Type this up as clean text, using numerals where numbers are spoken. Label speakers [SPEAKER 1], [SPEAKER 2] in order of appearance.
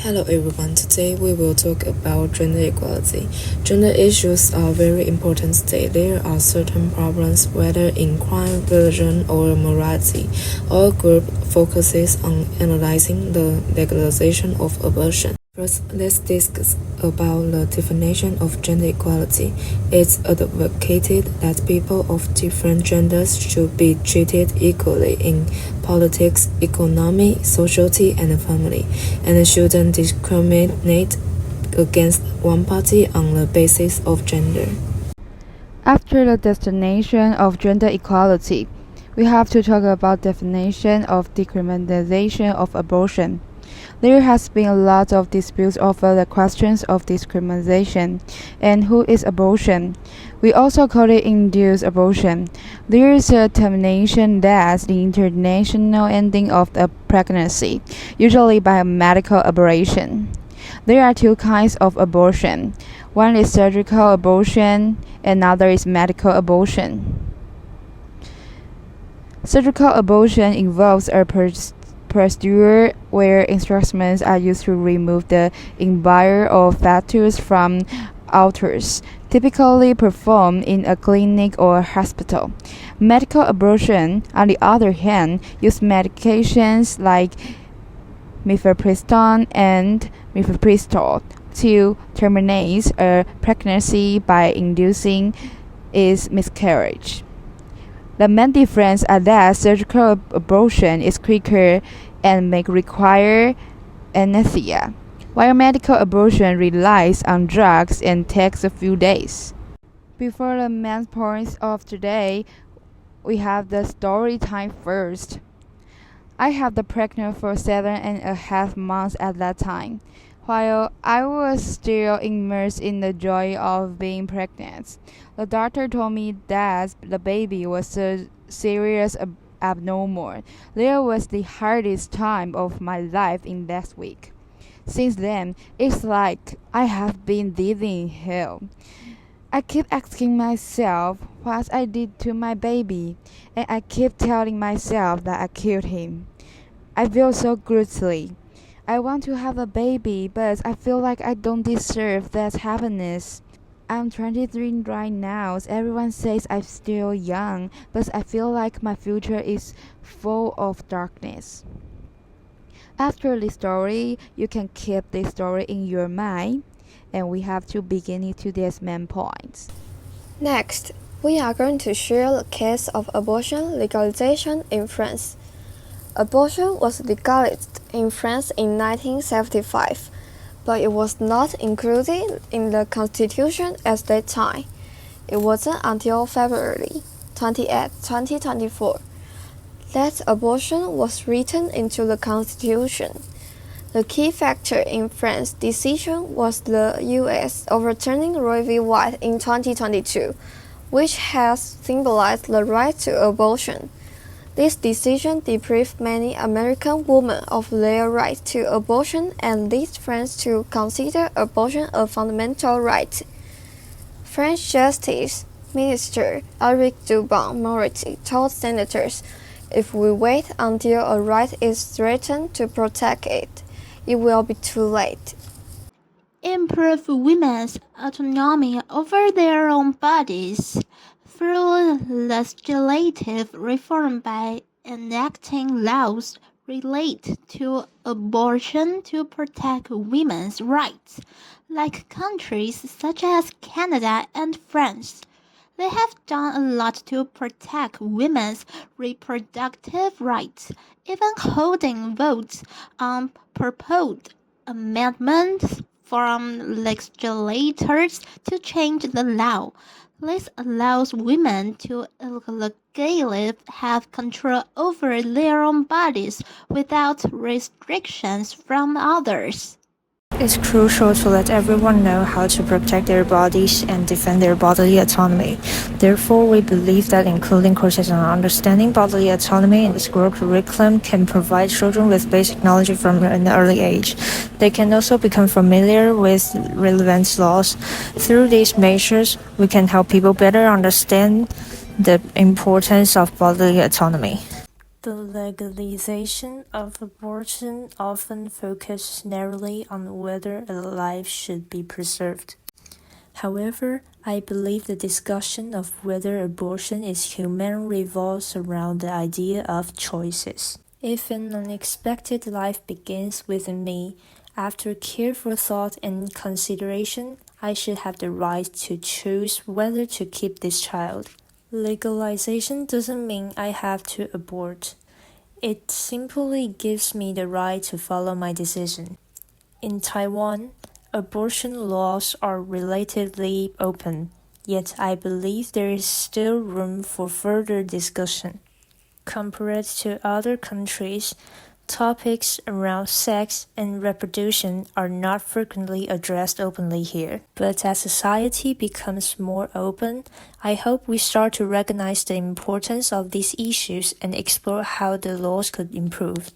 [SPEAKER 1] Hello everyone, today we will talk about gender equality. Gender issues are very important today. There are certain problems, whether in crime, religion, or morality. Our group focuses on analyzing the legalization of abortion. First, let's discuss about the definition of gender equality. It's advocated that people of different genders should be treated equally in politics, economy, society, and family, and shouldn't discriminate against one party on the basis of gender.
[SPEAKER 2] After the definition of gender equality, we have to talk about definition of decriminalization of abortion. There has been a lot of disputes over the questions of discrimination and who is abortion. We also call it induced abortion. There is a termination that's the international ending of the pregnancy, usually by a medical abortion. There are two kinds of abortion. One is surgical abortion, another is medical abortion. Surgical abortion involves a procedure where instruments are used to remove the embryo or fetus from uterus, typically performed in a clinic or hospital. Medical abortion, on the other hand, use medications like mifepristone and mifepristol to terminate a pregnancy by inducing its miscarriage. The main difference is that surgical abortion is quicker and may require anesthesia, while medical abortion relies on drugs and takes a few days. Before the main points of today, we have the story time first. I have been pregnant for 7.5 months at that time, while I was still immersed in the joy of being pregnant. The doctor told me that the baby was a serious abnormal. There was the hardest time of my life in that week. Since then, it's like I have been living in hell. I keep asking myself what I did to my baby, and I keep telling myself that I killed him. I feel so guilty. I want to have a baby, but I feel like I don't deserve that happiness. I'm 23 right now. Everyone says I'm still young, but I feel like my future is full of darkness. After this story, you can keep this story in your mind, and we have to begin today's main points.
[SPEAKER 3] Next, we are going to share the case of abortion legalization in France. Abortion was legalized in France in 1975, but it was not included in the Constitution at that time. It wasn't until February 28, 2024, that abortion was written into the Constitution. The key factor in France's decision was the U.S. overturning Roe v. Wade in 2022, which has symbolized the right to abortion. This decision deprived many American women of their right to abortion and led France to consider abortion a fundamental right. French Justice Minister Eric Dubon-Moretti told senators, "If we wait until a right is threatened to protect it, it will be too late."
[SPEAKER 4] Improve women's autonomy over their own bodies through legislative reform by enacting laws related to abortion to protect women's rights, like countries such as Canada and France. They have done a lot to protect women's reproductive rights, even holding votes on proposed amendments from legislators to change the law. This allows women to legally have control over their own bodies without restrictions from others.
[SPEAKER 5] It's crucial to let everyone know how to protect their bodies and defend their bodily autonomy. Therefore, we believe that including courses on understanding bodily autonomy in the school curriculum can provide children with basic knowledge from an early age. They can also become familiar with relevant laws. Through these measures, we can help people better understand the importance of bodily autonomy. The legalization of abortion often focuses narrowly on whether a life should be preserved. However, I believe the discussion of whether abortion is human revolves around the idea of choices. If an unexpected life begins within me, after careful thought and consideration, I should have the right to choose whether to keep this child. Legalization doesn't mean I have to abort. It simply gives me the right to follow my decision. In Taiwan, abortion laws are relatively open, yet I believe there is still room for further discussion. Compared to other countries, topics around sex and reproduction are not frequently addressed openly here. But as society becomes more open, I hope we start to recognize the importance of these issues and explore how the laws could improve.